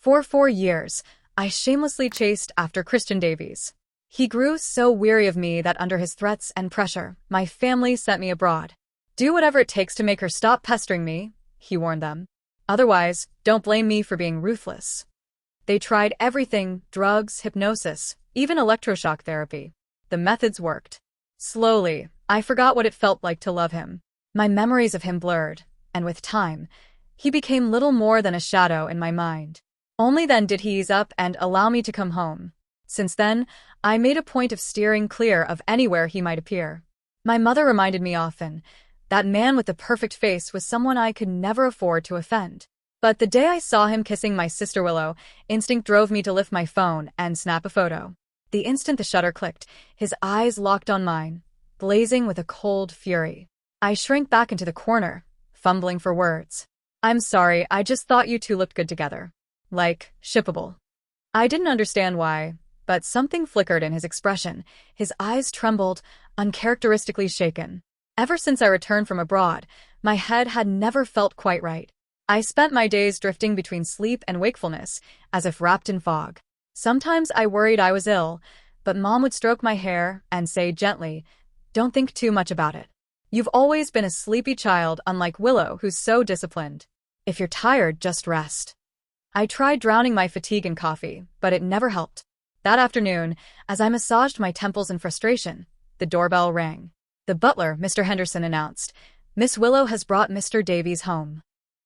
For 4 years, I shamelessly chased after Christian Davies. He grew so weary of me that under his threats and pressure, my family sent me abroad. Do whatever it takes to make her stop pestering me, he warned them. Otherwise, don't blame me for being ruthless. They tried everything: drugs, hypnosis, even electroshock therapy. The methods worked. Slowly, I forgot what it felt like to love him. My memories of him blurred, and with time, he became little more than a shadow in my mind. Only then did he ease up and allow me to come home. Since then, I made a point of steering clear of anywhere he might appear. My mother reminded me often, that man with the perfect face was someone I could never afford to offend. But the day I saw him kissing my sister Willow, instinct drove me to lift my phone and snap a photo. The instant the shutter clicked, his eyes locked on mine, blazing with a cold fury. I shrank back into the corner, fumbling for words. I'm sorry, I just thought you two looked good together. Like, shippable. I didn't understand why, but something flickered in his expression. His eyes trembled, uncharacteristically shaken. Ever since I returned from abroad, my head had never felt quite right. I spent my days drifting between sleep and wakefulness, as if wrapped in fog. Sometimes I worried I was ill, but Mom would stroke my hair and say gently, "Don't think too much about it. You've always been a sleepy child, unlike Willow, who's so disciplined. If you're tired, just rest." I tried drowning my fatigue in coffee, but it never helped. That afternoon, as I massaged my temples in frustration, the doorbell rang. The butler, Mr. Henderson, announced, "Miss Willow has brought Mr. Davies home."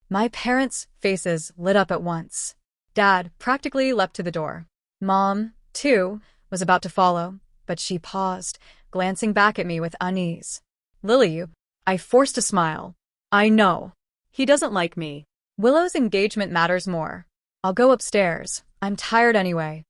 My parents' faces lit up at once. Dad practically leapt to the door. Mom, too, was about to follow, but she paused, glancing back at me with unease. "Lily," I forced a smile. "I know. He doesn't like me. Willow's engagement matters more. I'll go upstairs. I'm tired anyway."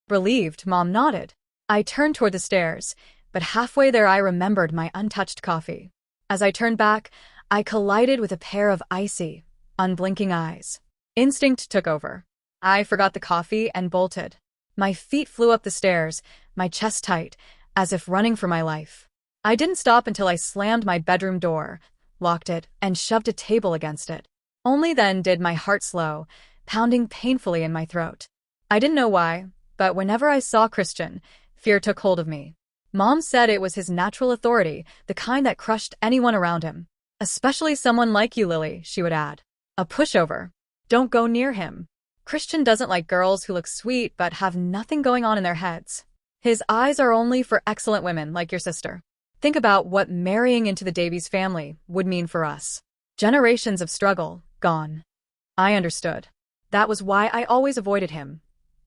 Relieved, Mom nodded. I turned toward the stairs, but halfway there I remembered my untouched coffee. As I turned back, I collided with a pair of icy, unblinking eyes. Instinct took over. I forgot the coffee and bolted. My feet flew up the stairs, my chest tight, as if running for my life. I didn't stop until I slammed my bedroom door, locked it, and shoved a table against it. Only then did my heart slow, pounding painfully in my throat. I didn't know why, but whenever I saw Christian, fear took hold of me. Mom said it was his natural authority, the kind that crushed anyone around him. "Especially someone like you, Lily," she would add. "A pushover. Don't go near him. Christian doesn't like girls who look sweet but have nothing going on in their heads. His eyes are only for excellent women like your sister. Think about what marrying into the Davies family would mean for us. Generations of struggle, gone." I understood. That was why I always avoided him,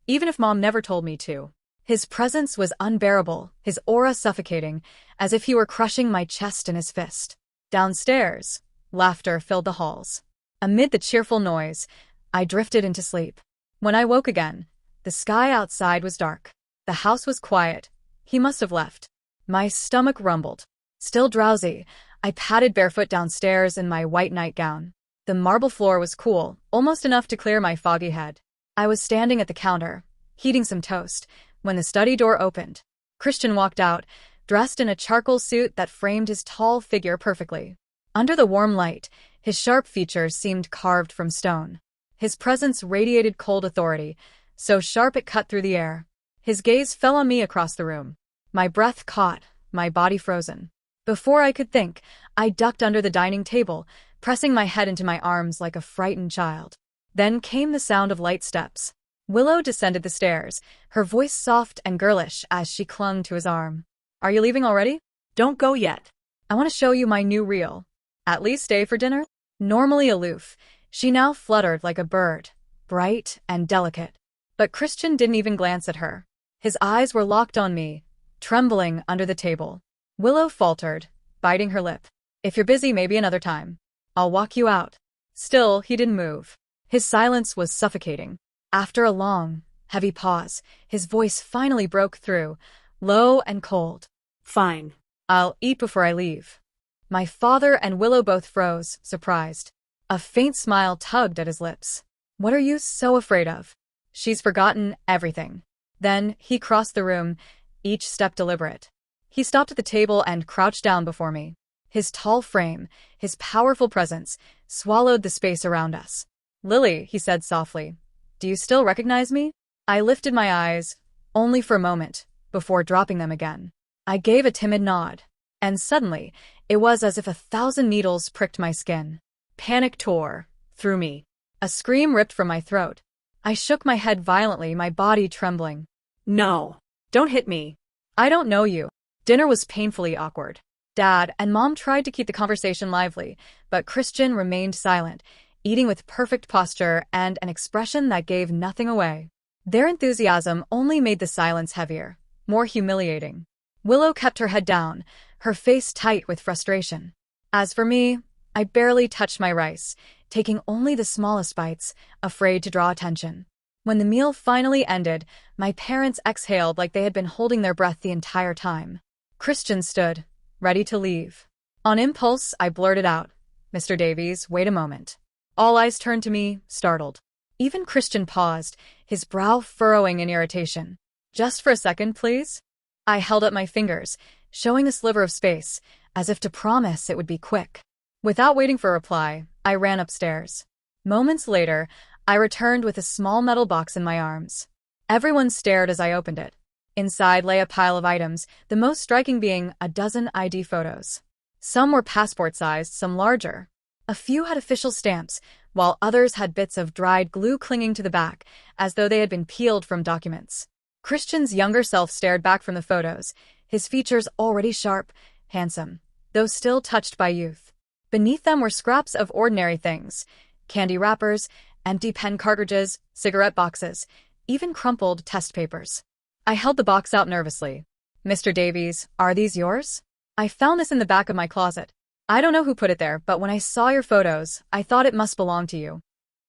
even if Mom never told me to. His presence was unbearable, his aura suffocating, as if he were crushing my chest in his fist. Downstairs, laughter filled the halls. Amid the cheerful noise, I drifted into sleep. When I woke again, the sky outside was dark. The house was quiet. He must have left. My stomach rumbled. Still drowsy, I padded barefoot downstairs in my white nightgown. The marble floor was cool, almost enough to clear my foggy head. I was standing at the counter, heating some toast, when the study door opened. Christian walked out, dressed in a charcoal suit that framed his tall figure perfectly. Under the warm light, his sharp features seemed carved from stone. His presence radiated cold authority, so sharp it cut through the air. His gaze fell on me across the room. My breath caught, my body frozen. Before I could think, I ducked under the dining table, pressing my head into my arms like a frightened child. Then came the sound of light steps. Willow descended the stairs, her voice soft and girlish as she clung to his arm. "Are you leaving already?" "Don't go yet. I want to show you my new reel." "At least stay for dinner?" Normally aloof, she now fluttered like a bird, bright and delicate. But Christian didn't even glance at her. His eyes were locked on me, trembling under the table. Willow faltered, biting her lip. "If you're busy, maybe another time. I'll walk you out." Still, he didn't move. His silence was suffocating. After a long, heavy pause, his voice finally broke through, low and cold. "Fine. I'll eat before I leave." My father and Willow both froze, surprised. A faint smile tugged at his lips. "What are you so afraid of? She's forgotten everything." Then he crossed the room, each step deliberate. He stopped at the table and crouched down before me. His tall frame, his powerful presence, swallowed the space around us. "Lily," he said softly, Do you still recognize me? I lifted my eyes, only for a moment, before dropping them again. I gave a timid nod, and suddenly, it was as if 1,000 needles pricked my skin. Panic tore through me. A scream ripped from my throat. I shook my head violently, my body trembling. No, don't hit me. I don't know you. Dinner was painfully awkward. Dad and Mom tried to keep the conversation lively, but Christian remained silent, eating with perfect posture and an expression that gave nothing away. Their enthusiasm only made the silence heavier, more humiliating. Willow kept her head down, her face tight with frustration. As for me, I barely touched my rice, taking only the smallest bites, afraid to draw attention. When the meal finally ended, my parents exhaled like they had been holding their breath the entire time. Christian stood, ready to leave. On impulse, I blurted out, "Mr. Davies, wait a moment." All eyes turned to me, startled. Even Christian paused, his brow furrowing in irritation. "Just for a second, please?" I held up my fingers, showing a sliver of space, as if to promise it would be quick. Without waiting for a reply, I ran upstairs. Moments later, I returned with a small metal box in my arms. Everyone stared as I opened it. Inside lay a pile of items, the most striking being a dozen ID photos. Some were passport-sized, some larger. A few had official stamps, while others had bits of dried glue clinging to the back, as though they had been peeled from documents. Christian's younger self stared back from the photos, his features already sharp, handsome, though still touched by youth. Beneath them were scraps of ordinary things: candy wrappers, empty pen cartridges, cigarette boxes, even crumpled test papers. I held the box out nervously. "Mr. Davies, are these yours? I found this in the back of my closet. I don't know who put it there, but when I saw your photos, I thought it must belong to you."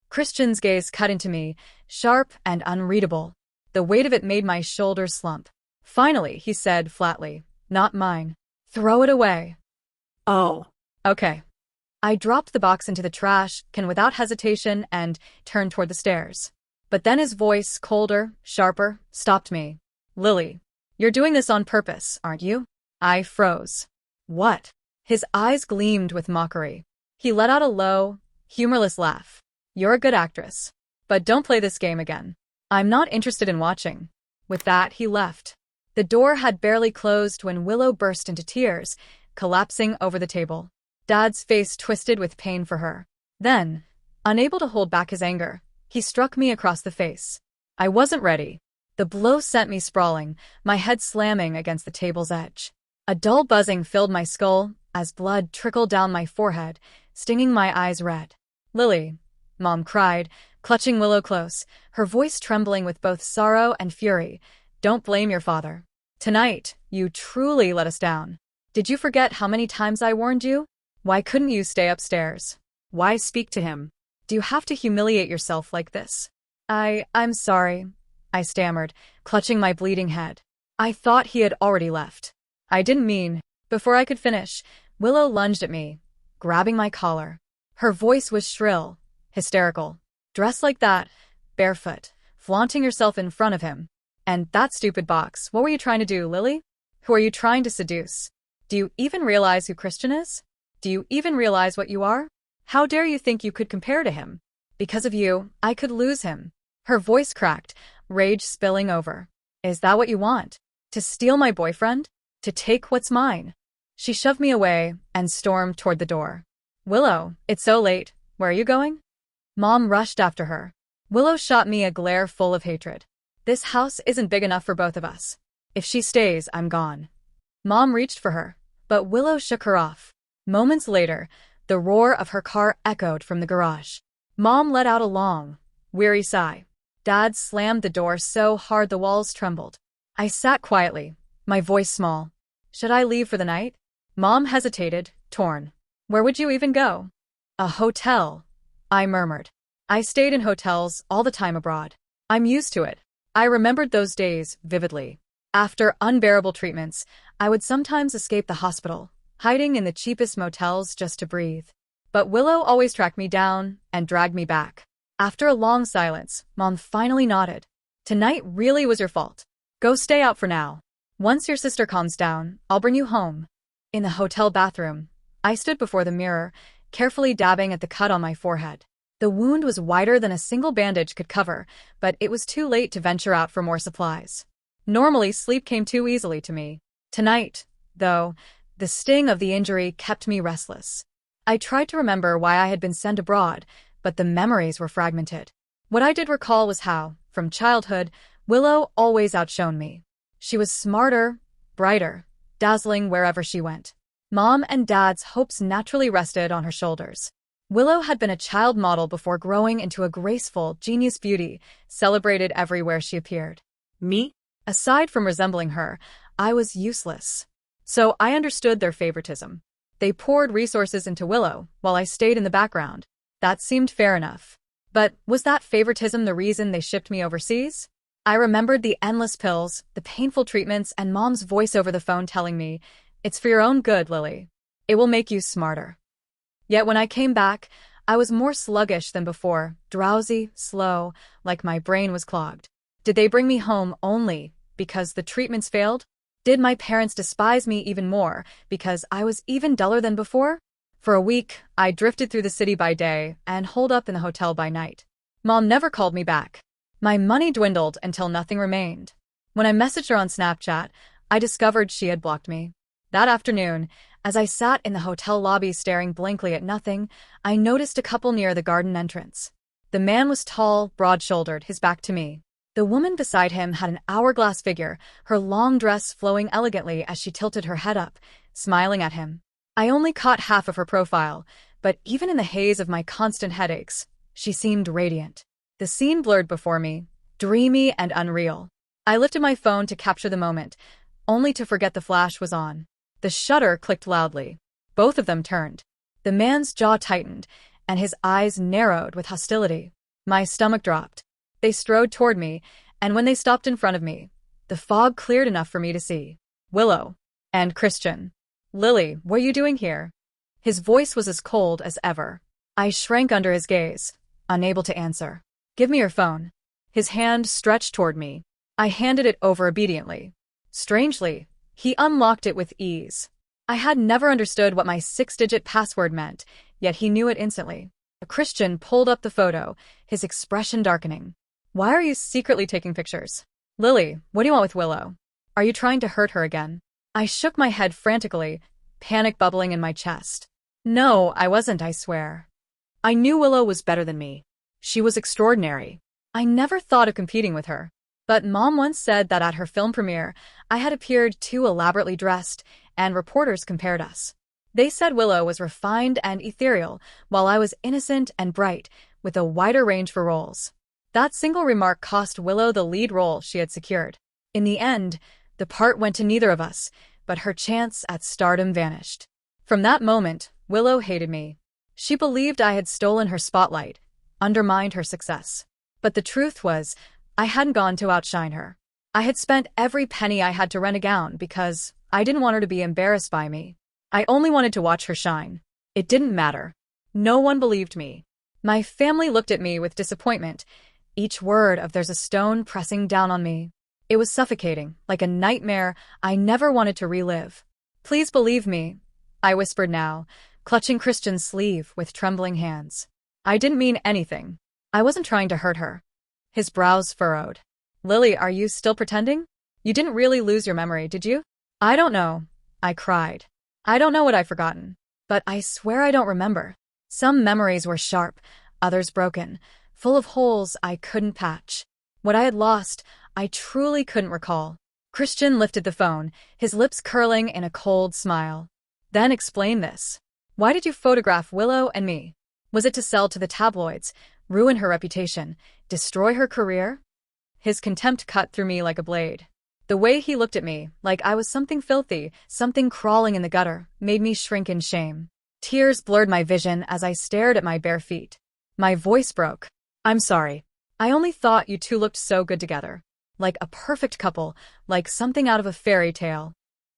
Christian's gaze cut into me, sharp and unreadable. The weight of it made my shoulders slump. Finally, he said flatly, "Not mine. Throw it away." Oh. Okay. I dropped the box into the trash can without hesitation and turned toward the stairs. But then his voice, colder, sharper, stopped me. "Lily, you're doing this on purpose, aren't you?" I froze. "What?" His eyes gleamed with mockery. He let out a low, humorless laugh. "You're a good actress. But don't play this game again. I'm not interested in watching." With that, he left. The door had barely closed when Willow burst into tears, collapsing over the table. Dad's face twisted with pain for her. Then, unable to hold back his anger, he struck me across the face. I wasn't ready. The blow sent me sprawling, my head slamming against the table's edge. A dull buzzing filled my skull as blood trickled down my forehead, stinging my eyes red. "Lily," Mom cried, clutching Willow close, her voice trembling with both sorrow and fury, "don't blame your father. Tonight, you truly let us down. Did you forget how many times I warned you? Why couldn't you stay upstairs? Why speak to him? Do you have to humiliate yourself like this?" I'm sorry," I stammered, clutching my bleeding head. I thought he had already left. "I didn't mean..." Before I could finish, Willow lunged at me, grabbing my collar. Her voice was shrill, hysterical. "Dressed like that, barefoot, flaunting yourself in front of him. And that stupid box, what were you trying to do, Lily? Who are you trying to seduce? Do you even realize who Christian is? Do you even realize what you are? How dare you think you could compare to him? Because of you, I could lose him." Her voice cracked, rage spilling over. "Is that what you want? To steal my boyfriend? To take what's mine?" She shoved me away and stormed toward the door. "Willow, it's so late. Where are you going?" Mom rushed after her. Willow shot me a glare full of hatred. "This house isn't big enough for both of us. If she stays, I'm gone." Mom reached for her, but Willow shook her off. Moments later, the roar of her car echoed from the garage. Mom let out a long, weary sigh. Dad slammed the door so hard the walls trembled. I sat quietly, my voice small. "Should I leave for the night?" Mom hesitated, torn. "Where would you even go?" "A hotel," I murmured. "I stayed in hotels all the time abroad. I'm used to it." I remembered those days vividly. After unbearable treatments, I would sometimes escape the hospital, hiding in the cheapest motels just to breathe. But Willow always tracked me down and dragged me back. After a long silence, Mom finally nodded. "Tonight really was your fault. Go stay out for now. Once your sister calms down, I'll bring you home." In the hotel bathroom, I stood before the mirror, carefully dabbing at the cut on my forehead. The wound was wider than a single bandage could cover, but it was too late to venture out for more supplies. Normally, sleep came too easily to me. Tonight, though, the sting of the injury kept me restless. I tried to remember why I had been sent abroad, but the memories were fragmented. What I did recall was how, from childhood, Willow always outshone me. She was smarter, brighter, dazzling wherever she went. Mom and Dad's hopes naturally rested on her shoulders. Willow had been a child model before growing into a graceful, genius beauty, celebrated everywhere she appeared. Me? Aside from resembling her, I was useless. So I understood their favoritism. They poured resources into Willow, while I stayed in the background. That seemed fair enough. But was that favoritism the reason they shipped me overseas? I remembered the endless pills, the painful treatments, and Mom's voice over the phone telling me, "It's for your own good, Lily. It will make you smarter." Yet when I came back, I was more sluggish than before, drowsy, slow, like my brain was clogged. Did they bring me home only because the treatments failed? Did my parents despise me even more because I was even duller than before? For a week, I drifted through the city by day and holed up in the hotel by night. Mom never called me back. My money dwindled until nothing remained. When I messaged her on Snapchat, I discovered she had blocked me. That afternoon, as I sat in the hotel lobby staring blankly at nothing, I noticed a couple near the garden entrance. The man was tall, broad-shouldered, his back to me. The woman beside him had an hourglass figure, her long dress flowing elegantly as she tilted her head up, smiling at him. I only caught half of her profile, but even in the haze of my constant headaches, she seemed radiant. The scene blurred before me, dreamy and unreal. I lifted my phone to capture the moment, only to forget the flash was on. The shutter clicked loudly. Both of them turned. The man's jaw tightened, and his eyes narrowed with hostility. My stomach dropped. They strode toward me, and when they stopped in front of me, the fog cleared enough for me to see Willow and Christian. "Lily, what are you doing here?" His voice was as cold as ever. I shrank under his gaze, unable to answer. "Give me your phone." His hand stretched toward me. I handed it over obediently. Strangely, he unlocked it with ease. I had never understood what my 6-digit password meant, yet he knew it instantly. Christian pulled up the photo, his expression darkening. "Why are you secretly taking pictures?" "Lily, what do you want with Willow? Are you trying to hurt her again?" I shook my head frantically, panic bubbling in my chest. "No, I wasn't, I swear." I knew Willow was better than me. She was extraordinary. I never thought of competing with her. But Mom once said that at her film premiere, I had appeared too elaborately dressed, and reporters compared us. They said Willow was refined and ethereal, while I was innocent and bright, with a wider range for roles. That single remark cost Willow the lead role she had secured. In the end, the part went to neither of us, but her chance at stardom vanished. From that moment, Willow hated me. She believed I had stolen her spotlight, undermined her success. But the truth was, I hadn't gone to outshine her. I had spent every penny I had to rent a gown because I didn't want her to be embarrassed by me. I only wanted to watch her shine. It didn't matter. No one believed me. My family looked at me with disappointment, each word of "there's a stone" pressing down on me. It was suffocating, like a nightmare I never wanted to relive. "Please believe me," I whispered now, clutching Christian's sleeve with trembling hands. "I didn't mean anything. I wasn't trying to hurt her." His brows furrowed. "Lily, are you still pretending? You didn't really lose your memory, did you?" "I don't know," I cried. "I don't know what I've forgotten. But I swear I don't remember. Some memories were sharp, others broken, full of holes I couldn't patch. What I had lost, I truly couldn't recall." Christian lifted the phone, his lips curling in a cold smile. "Then explain this. Why did you photograph Willow and me? Was it to sell to the tabloids, ruin her reputation, destroy her career?" His contempt cut through me like a blade. The way he looked at me, like I was something filthy, something crawling in the gutter, made me shrink in shame. Tears blurred my vision as I stared at my bare feet. My voice broke. "I'm sorry. I only thought you two looked so good together. Like a perfect couple, like something out of a fairy tale."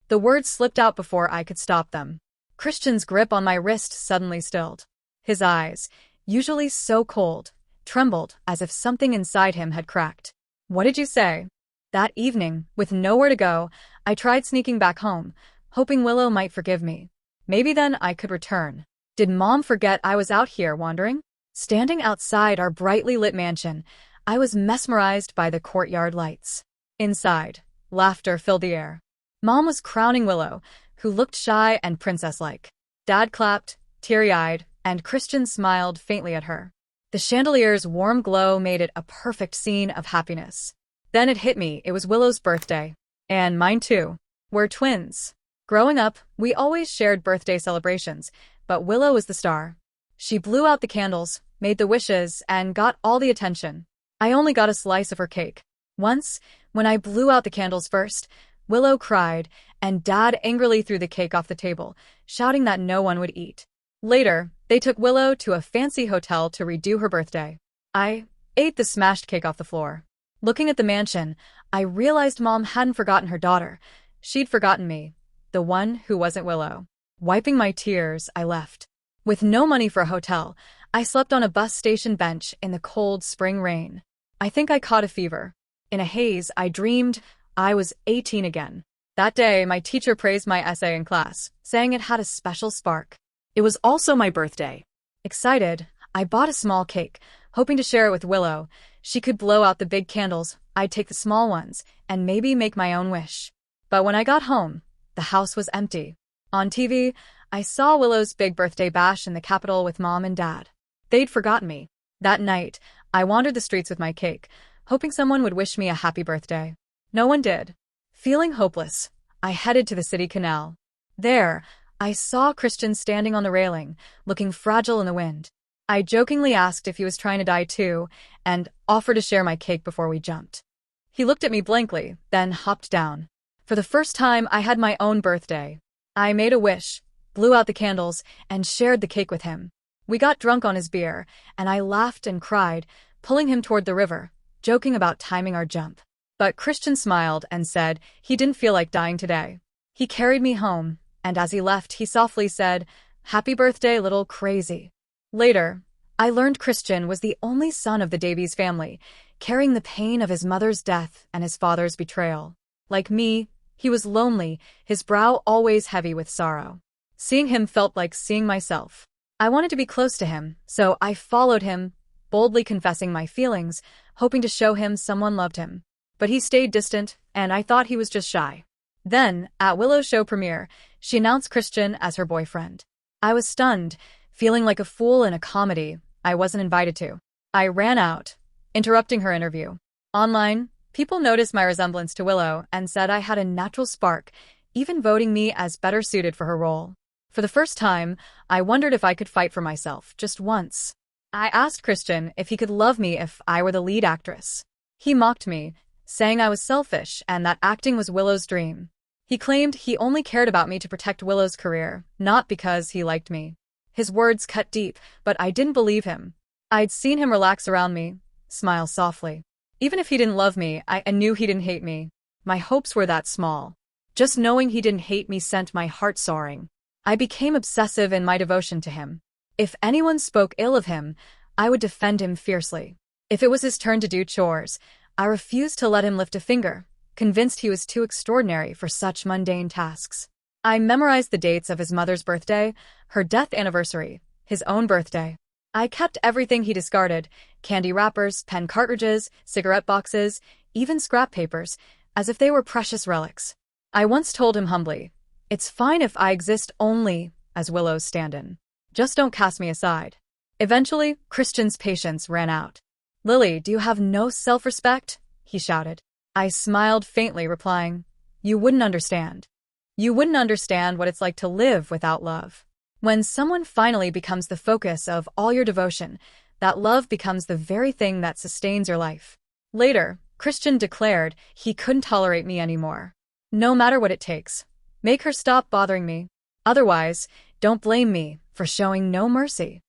The words slipped out before I could stop them. Christian's grip on my wrist suddenly stilled. His eyes, usually so cold, trembled as if something inside him had cracked. "What did you say?" That evening, with nowhere to go, I tried sneaking back home, hoping Willow might forgive me. Maybe then I could return. Did Mom forget I was out here wandering? Standing outside our brightly lit mansion, I was mesmerized by the courtyard lights. Inside, laughter filled the air. Mom was crowning Willow, who looked shy and princess-like. Dad clapped, teary-eyed, and Christian smiled faintly at her. The chandelier's warm glow made it a perfect scene of happiness. Then it hit me, it was Willow's birthday. And mine too. We're twins. Growing up, we always shared birthday celebrations, but Willow was the star. She blew out the candles, made the wishes, and got all the attention. I only got a slice of her cake. Once, when I blew out the candles first, Willow cried, and Dad angrily threw the cake off the table, shouting that no one would eat. Later, they took Willow to a fancy hotel to redo her birthday. I ate the smashed cake off the floor. Looking at the mansion, I realized Mom hadn't forgotten her daughter. She'd forgotten me, the one who wasn't Willow. Wiping my tears, I left. With no money for a hotel, I slept on a bus station bench in the cold spring rain. I think I caught a fever. In a haze, I dreamed I was 18 again. That day, my teacher praised my essay in class, saying it had a special spark. It was also my birthday. Excited, I bought a small cake, hoping to share it with Willow. She could blow out the big candles, I'd take the small ones, and maybe make my own wish. But when I got home, the house was empty. On TV, I saw Willow's big birthday bash in the Capitol with Mom and Dad. They'd forgotten me. That night, I wandered the streets with my cake, hoping someone would wish me a happy birthday. No one did. Feeling hopeless, I headed to the city canal. There, I saw Christian standing on the railing, looking fragile in the wind. I jokingly asked if he was trying to die too, and offered to share my cake before we jumped. He looked at me blankly, then hopped down. For the first time, I had my own birthday. I made a wish, blew out the candles, and shared the cake with him. We got drunk on his beer, and I laughed and cried, pulling him toward the river, joking about timing our jump. But Christian smiled and said he didn't feel like dying today. He carried me home, and as he left, he softly said, "Happy birthday, little crazy." Later, I learned Christian was the only son of the Davies family, carrying the pain of his mother's death and his father's betrayal. Like me, he was lonely, his brow always heavy with sorrow. Seeing him felt like seeing myself. I wanted to be close to him, so I followed him, boldly confessing my feelings, hoping to show him someone loved him. But he stayed distant, and I thought he was just shy. Then, at Willow's show premiere, she announced Christian as her boyfriend. I was stunned, feeling like a fool in a comedy I wasn't invited to. I ran out, interrupting her interview. Online, people noticed my resemblance to Willow and said I had a natural spark, even voting me as better suited for her role. For the first time, I wondered if I could fight for myself, just once. I asked Christian if he could love me if I were the lead actress. He mocked me, saying I was selfish and that acting was Willow's dream. He claimed he only cared about me to protect Willow's career, not because he liked me. His words cut deep, but I didn't believe him. I'd seen him relax around me, smile softly. Even if he didn't love me, I knew he didn't hate me. My hopes were that small. Just knowing he didn't hate me sent my heart soaring. I became obsessive in my devotion to him. If anyone spoke ill of him, I would defend him fiercely. If it was his turn to do chores, I refused to let him lift a finger, convinced he was too extraordinary for such mundane tasks. I memorized the dates of his mother's birthday, her death anniversary, his own birthday. I kept everything he discarded, candy wrappers, pen cartridges, cigarette boxes, even scrap papers, as if they were precious relics. I once told him humbly, "It's fine if I exist only as Willow's stand-in. Just don't cast me aside." Eventually, Christian's patience ran out. "Lily, do you have no self-respect?" he shouted. I smiled faintly, replying, "You wouldn't understand. You wouldn't understand what it's like to live without love. When someone finally becomes the focus of all your devotion, that love becomes the very thing that sustains your life." Later, Christian declared he couldn't tolerate me anymore. "No matter what it takes, make her stop bothering me. Otherwise, don't blame me for showing no mercy."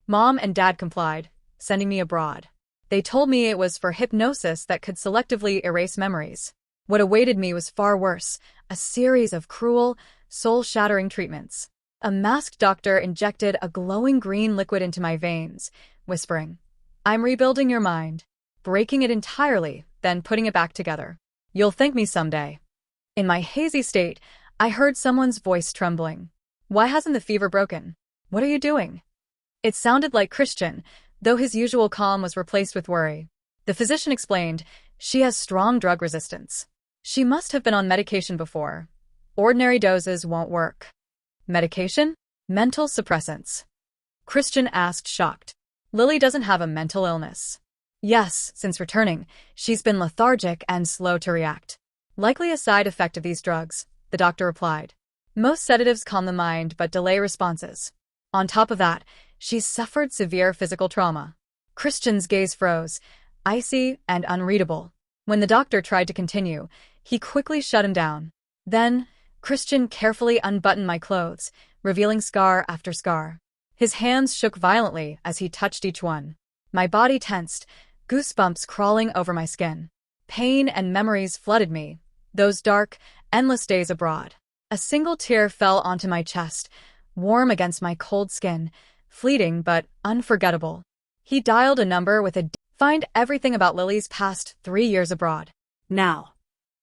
Mom and Dad complied, sending me abroad. They told me it was for hypnosis that could selectively erase memories. What awaited me was far worse, a series of cruel, soul-shattering treatments. A masked doctor injected a glowing green liquid into my veins, whispering, "I'm rebuilding your mind, breaking it entirely, then putting it back together. You'll thank me someday." In my hazy state, I heard someone's voice trembling. "Why hasn't the fever broken? What are you doing?" It sounded like Christian, though his usual calm was replaced with worry. The physician explained, "She has strong drug resistance. She must have been on medication before. Ordinary doses won't work." Medication? Mental suppressants. Christian asked, shocked. Lily doesn't have a mental illness. Yes, since returning, she's been lethargic and slow to react. Likely a side effect of these drugs, the doctor replied. Most sedatives calm the mind but delay responses. On top of that, she's suffered severe physical trauma. Christian's gaze froze, icy and unreadable. When the doctor tried to continue, he quickly shut him down. Then, Christian carefully unbuttoned my clothes, revealing scar after scar. His hands shook violently as he touched each one. My body tensed, goosebumps crawling over my skin. Pain and memories flooded me, those dark, endless days abroad. A single tear fell onto my chest, warm against my cold skin, fleeting but unforgettable. He dialed a number with a find everything about Lily's past 3 years abroad. Now.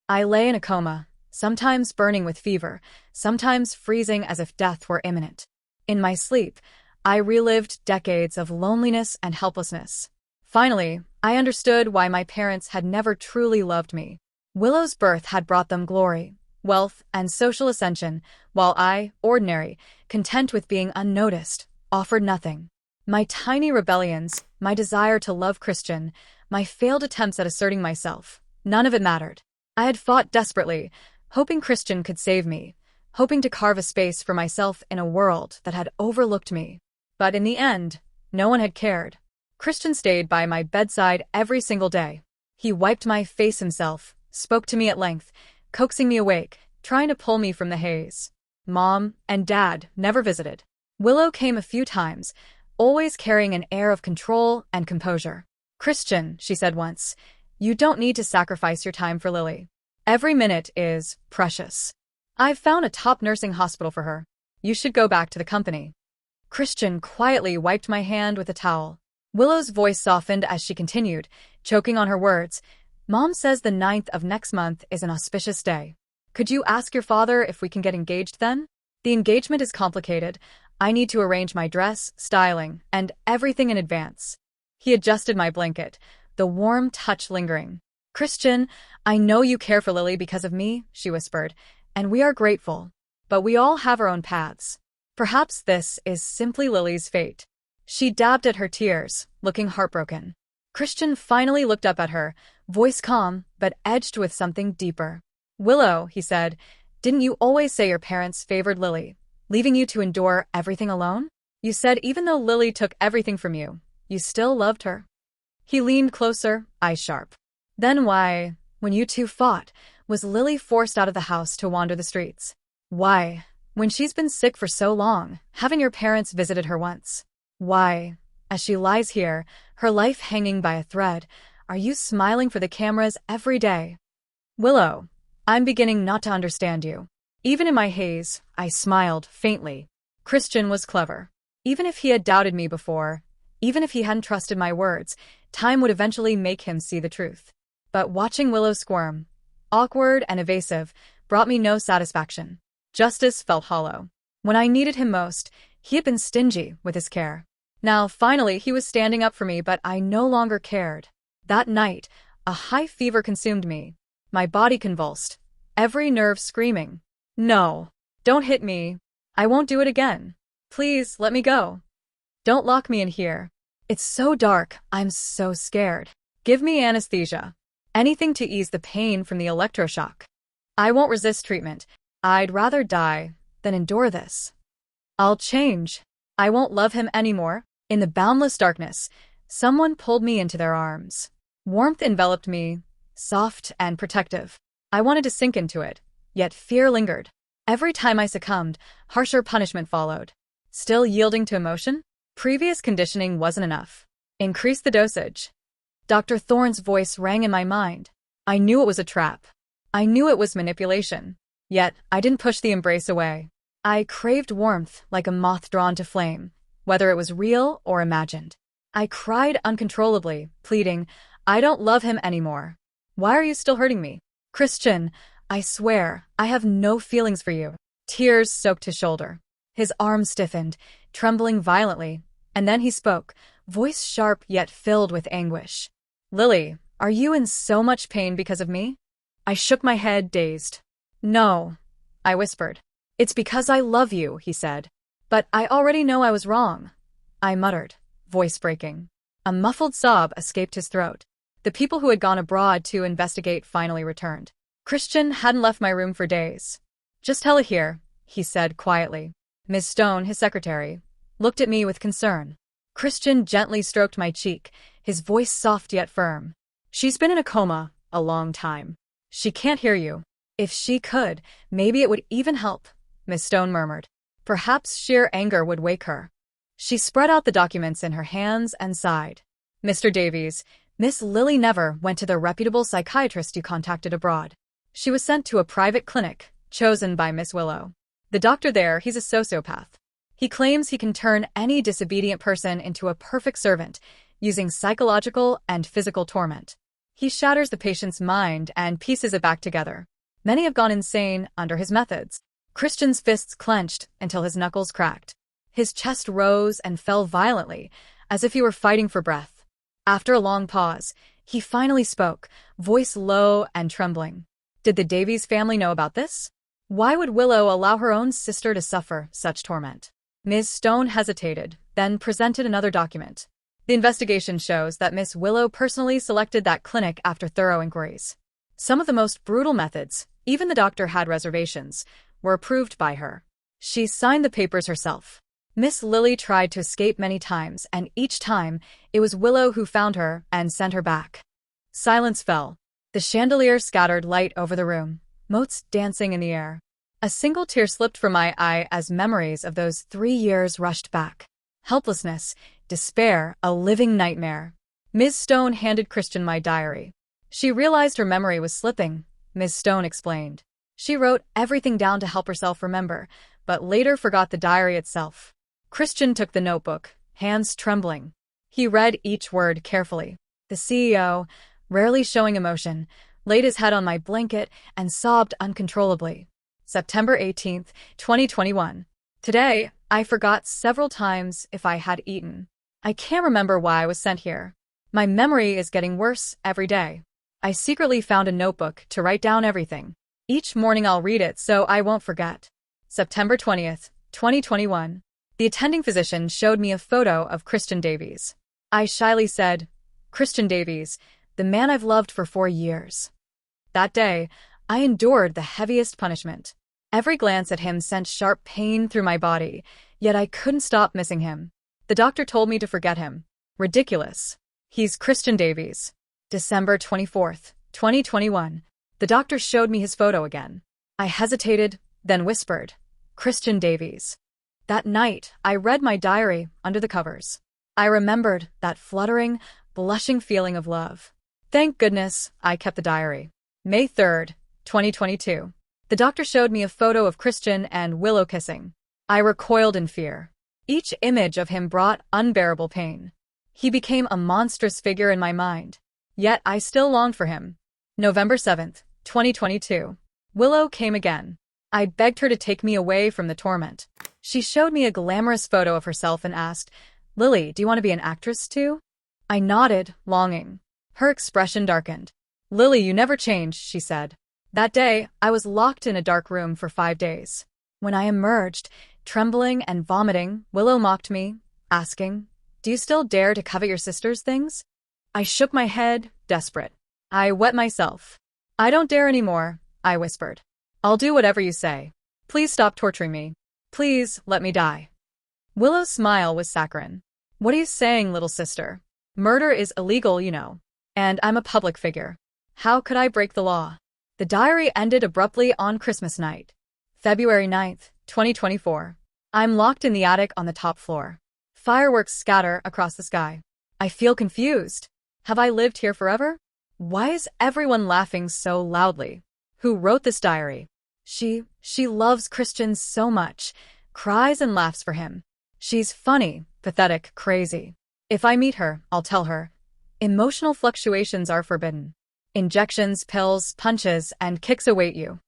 I lay in a coma, sometimes burning with fever, sometimes freezing as if death were imminent. In my sleep, I relived decades of loneliness and helplessness. Finally, I understood why my parents had never truly loved me. Willow's birth had brought them glory, wealth, and social ascension, while I, ordinary, content with being unnoticed, offered nothing. My tiny rebellions, my desire to love Christian, my failed attempts at asserting myself, none of it mattered. I had fought desperately, hoping Christian could save me, hoping to carve a space for myself in a world that had overlooked me. But in the end, no one had cared. Christian stayed by my bedside every single day. He wiped my face himself, spoke to me at length, coaxing me awake, trying to pull me from the haze. Mom and Dad never visited. Willow came a few times, always carrying an air of control and composure. "Christian," she said once, "you don't need to sacrifice your time for Lily. Every minute is precious. I've found a top nursing hospital for her. You should go back to the company." Christian quietly wiped my hand with a towel. Willow's voice softened as she continued, choking on her words. "Mom says the 9th of next month is an auspicious day. Could you ask your father if we can get engaged then? The engagement is complicated. I need to arrange my dress, styling, and everything in advance." He adjusted my blanket, the warm touch lingering. "Christian, I know you care for Lily because of me," she whispered, "and we are grateful. But we all have our own paths. Perhaps this is simply Lily's fate." She dabbed at her tears, looking heartbroken. Christian finally looked up at her, voice calm, but edged with something deeper. "Willow," he said, "didn't you always say your parents favored Lily, leaving you to endure everything alone? You said even though Lily took everything from you, you still loved her." He leaned closer, eyes sharp. "Then why, when you two fought, was Lily forced out of the house to wander the streets? Why, when she's been sick for so long, haven't your parents visited her once? Why, as she lies here, her life hanging by a thread, are you smiling for the cameras every day?" "Willow, I'm beginning not to understand you." Even in my haze, I smiled faintly. Christian was clever. Even if he had doubted me before, even if he hadn't trusted my words, time would eventually make him see the truth. But watching Willow squirm, awkward and evasive, brought me no satisfaction. Justice felt hollow. When I needed him most, he had been stingy with his care. Now, finally, he was standing up for me, but I no longer cared. That night, a high fever consumed me. My body convulsed, every nerve screaming. "No, don't hit me. I won't do it again. Please, let me go. Don't lock me in here. It's so dark, I'm so scared. Give me anesthesia. Anything to ease the pain from the electroshock. I won't resist treatment. I'd rather die than endure this. I'll change. I won't love him anymore." In the boundless darkness, someone pulled me into their arms. Warmth enveloped me, soft and protective. I wanted to sink into it, yet fear lingered. Every time I succumbed, harsher punishment followed. Still yielding to emotion? Previous conditioning wasn't enough. Increase the dosage. Dr. Thorne's voice rang in my mind. I knew it was a trap. I knew it was manipulation. Yet, I didn't push the embrace away. I craved warmth like a moth drawn to flame, whether it was real or imagined. I cried uncontrollably, pleading, "I don't love him anymore. Why are you still hurting me? Christian, I swear, I have no feelings for you." Tears soaked his shoulder. His arm stiffened, trembling violently, and then he spoke, voice sharp yet filled with anguish. Lily, are you in so much pain because of me? I shook my head, dazed. No, I whispered. It's because I love you, he said. But I already know I was wrong, I muttered, voice breaking. A muffled sob escaped his throat. The people who had gone abroad to investigate finally returned. Christian hadn't left my room for days. Just Hella here, he said quietly. Miss Stone, his secretary, looked at me with concern. Christian gently stroked my cheek, his voice soft yet firm. She's been in a coma a long time. She can't hear you. If she could, maybe it would even help, Miss Stone murmured. Perhaps sheer anger would wake her. She spread out the documents in her hands and sighed. Mr. Davies, Miss Lily never went to the reputable psychiatrist you contacted abroad. She was sent to a private clinic, chosen by Miss Willow. The doctor there, he's a sociopath. He claims he can turn any disobedient person into a perfect servant, using psychological and physical torment. He shatters the patient's mind and pieces it back together. Many have gone insane under his methods. Christian's fists clenched until his knuckles cracked. His chest rose and fell violently, as if he were fighting for breath. After a long pause, he finally spoke, voice low and trembling. Did the Davies family know about this? Why would Willow allow her own sister to suffer such torment? Ms. Stone hesitated, then presented another document. The investigation shows that Miss Willow personally selected that clinic after thorough inquiries. Some of the most brutal methods, even the doctor had reservations, were approved by her. She signed the papers herself. Miss Lily tried to escape many times, and each time, it was Willow who found her and sent her back. Silence fell. The chandelier scattered light over the room, motes dancing in the air. A single tear slipped from my eye as memories of those 3 years rushed back. Helplessness, despair, a living nightmare. Ms. Stone handed Christian my diary. She realized her memory was slipping, Ms. Stone explained. She wrote everything down to help herself remember, but later forgot the diary itself. Christian took the notebook, hands trembling. He read each word carefully. The CEO, rarely showing emotion, laid his head on my blanket and sobbed uncontrollably. September 18th, 2021. Today, I forgot several times if I had eaten. I can't remember why I was sent here. My memory is getting worse every day. I secretly found a notebook to write down everything. Each morning I'll read it so I won't forget. September 20th, 2021. The attending physician showed me a photo of Christian Davies. I shyly said, Christian Davies, the man I've loved for 4 years. That day, I endured the heaviest punishment. Every glance at him sent sharp pain through my body, yet I couldn't stop missing him. The doctor told me to forget him. Ridiculous. He's Christian Davies. December 24th, 2021. The doctor showed me his photo again. I hesitated, then whispered, Christian Davies. That night, I read my diary under the covers. I remembered that fluttering, blushing feeling of love. Thank goodness, I kept the diary. May 3rd, 2022. The doctor showed me a photo of Christian and Willow kissing. I recoiled in fear. Each image of him brought unbearable pain. He became a monstrous figure in my mind. Yet I still longed for him. November 7th, 2022. Willow came again. I begged her to take me away from the torment. She showed me a glamorous photo of herself and asked, Lily, do you want to be an actress too? I nodded, longing. Her expression darkened. Lily, you never change, she said. That day, I was locked in a dark room for 5 days. When I emerged, trembling and vomiting, Willow mocked me, asking, Do you still dare to covet your sister's things? I shook my head, desperate. I wet myself. I don't dare anymore, I whispered. I'll do whatever you say. Please stop torturing me. Please let me die. Willow's smile was saccharine. What are you saying, little sister? Murder is illegal, you know. And I'm a public figure. How could I break the law? The diary ended abruptly on Christmas night. February 9th, 2024. I'm locked in the attic on the top floor. Fireworks scatter across the sky. I feel confused. Have I lived here forever? Why is everyone laughing so loudly? Who wrote this diary? She loves Christian so much, cries and laughs for him. She's funny, pathetic, crazy. If I meet her, I'll tell her. Emotional fluctuations are forbidden. Injections, pills, punches, and kicks await you.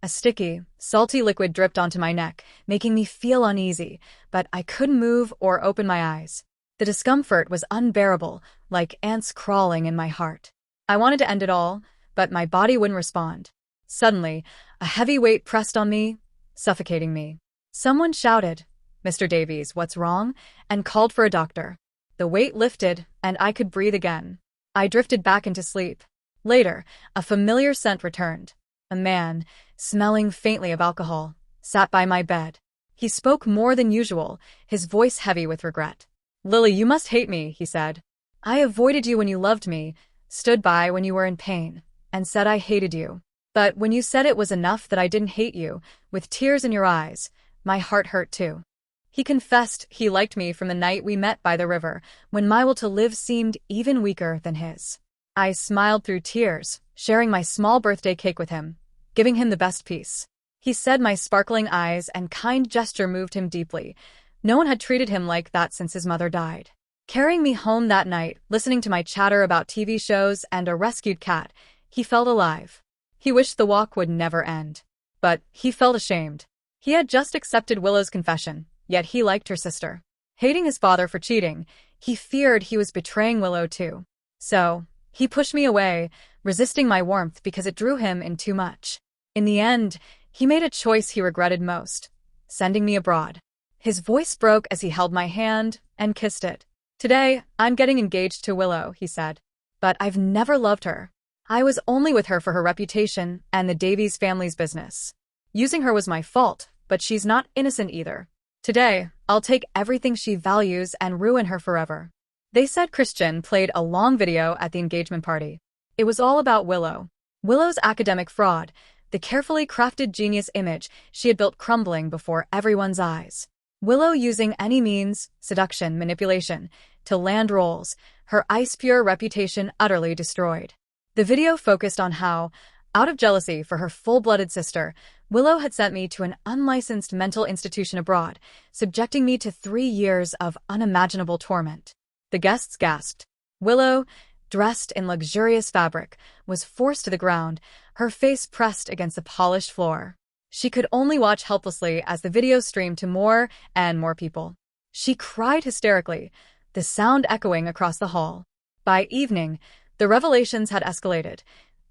A sticky, salty liquid dripped onto my neck, making me feel uneasy, but I couldn't move or open my eyes. The discomfort was unbearable, like ants crawling in my heart. I wanted to end it all, but my body wouldn't respond. Suddenly, a heavy weight pressed on me, suffocating me. Someone shouted, "Mr. Davies, what's wrong?" and called for a doctor. The weight lifted, and I could breathe again. I drifted back into sleep. Later, a familiar scent returned. A man, smelling faintly of alcohol, sat by my bed. He spoke more than usual, his voice heavy with regret. "Lily, you must hate me," he said. "I avoided you when you loved me, stood by when you were in pain, and said I hated you. But when you said it was enough that I didn't hate you, with tears in your eyes, my heart hurt too." He confessed he liked me from the night we met by the river, when my will to live seemed even weaker than his. I smiled through tears, sharing my small birthday cake with him, giving him the best piece. He said my sparkling eyes and kind gesture moved him deeply. No one had treated him like that since his mother died. Carrying me home that night, listening to my chatter about TV shows and a rescued cat, he felt alive. He wished the walk would never end. But he felt ashamed. He had just accepted Willow's confession, yet he liked her sister. Hating his father for cheating, he feared he was betraying Willow too. So, he pushed me away, resisting my warmth because it drew him in too much. In the end, he made a choice he regretted most, sending me abroad. His voice broke as he held my hand and kissed it. "Today, I'm getting engaged to Willow," he said. "But I've never loved her. I was only with her for her reputation and the Davies family's business. Using her was my fault, but she's not innocent either. Today, I'll take everything she values and ruin her forever." They said Christian played a long video at the engagement party. It was all about Willow. Willow's academic fraud, the carefully crafted genius image she had built crumbling before everyone's eyes. Willow using any means, seduction, manipulation, to land roles, her ice-pure reputation utterly destroyed. The video focused on how, out of jealousy for her full-blooded sister, Willow had sent me to an unlicensed mental institution abroad, subjecting me to 3 years of unimaginable torment. The guests gasped. Willow, dressed in luxurious fabric, was forced to the ground, her face pressed against the polished floor. She could only watch helplessly as the video streamed to more and more people. She cried hysterically, the sound echoing across the hall. By evening, the revelations had escalated.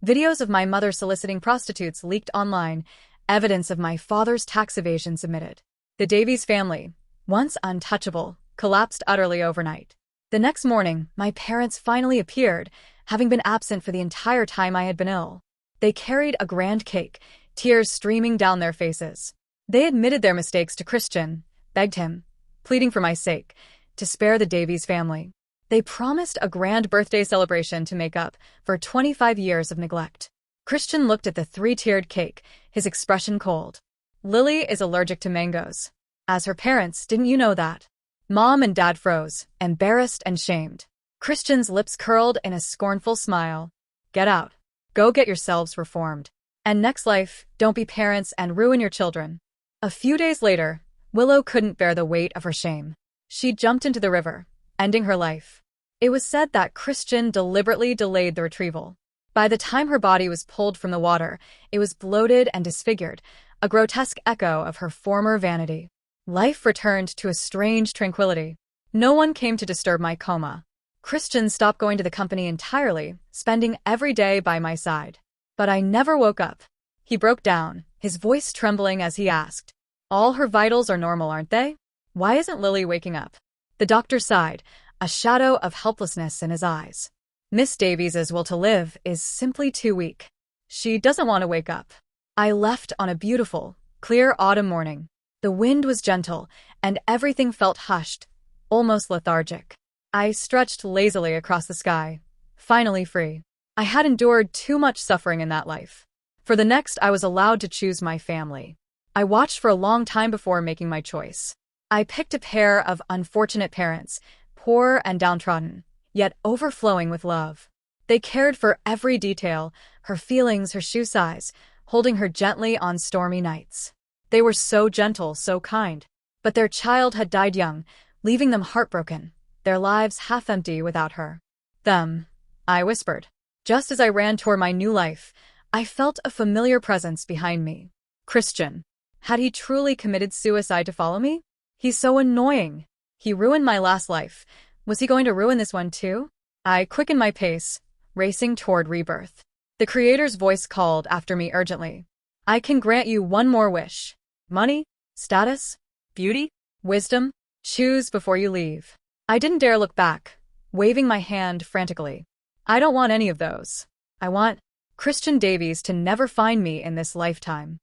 Videos of my mother soliciting prostitutes leaked online, evidence of my father's tax evasion submitted. The Davies family, once untouchable, collapsed utterly overnight. The next morning, my parents finally appeared, having been absent for the entire time I had been ill. They carried a grand cake, tears streaming down their faces. They admitted their mistakes to Christian, begged him, pleading for my sake, to spare the Davies family. They promised a grand birthday celebration to make up for 25 years of neglect. Christian looked at the 3-tiered cake, his expression cold. "Lily is allergic to mangoes. As her parents, didn't you know that?" Mom and Dad froze, embarrassed and shamed. Christian's lips curled in a scornful smile. "Get out. Go get yourselves reformed. And next life, don't be parents and ruin your children." A few days later, Willow couldn't bear the weight of her shame. She jumped into the river, ending her life. It was said that Christian deliberately delayed the retrieval. By the time her body was pulled from the water, it was bloated and disfigured, a grotesque echo of her former vanity. Life returned to a strange tranquility. No one came to disturb my coma. Christian stopped going to the company entirely, spending every day by my side. But I never woke up. He broke down, his voice trembling as he asked, "All her vitals are normal, aren't they? Why isn't Lily waking up?" The doctor sighed, a shadow of helplessness in his eyes. "Miss Davies's will to live is simply too weak. She doesn't want to wake up." I left on a beautiful, clear autumn morning. The wind was gentle, and everything felt hushed, almost lethargic. I stretched lazily across the sky, finally free. I had endured too much suffering in that life. For the next, I was allowed to choose my family. I watched for a long time before making my choice. I picked a pair of unfortunate parents, poor and downtrodden, yet overflowing with love. They cared for every detail, her feelings, her shoe size, holding her gently on stormy nights. They were so gentle, so kind. But their child had died young, leaving them heartbroken, their lives half empty without her. "Them," I whispered. Just as I ran toward my new life, I felt a familiar presence behind me. Christian. Had he truly committed suicide to follow me? He's so annoying. He ruined my last life, Was he going to ruin this one too? I quickened my pace, racing toward rebirth. The Creator's voice called after me urgently. I can grant you one more wish. Money? Status? Beauty? Wisdom? Choose before you leave. I didn't dare look back, waving my hand frantically. I don't want any of those. I want Christian Davies to never find me in this lifetime.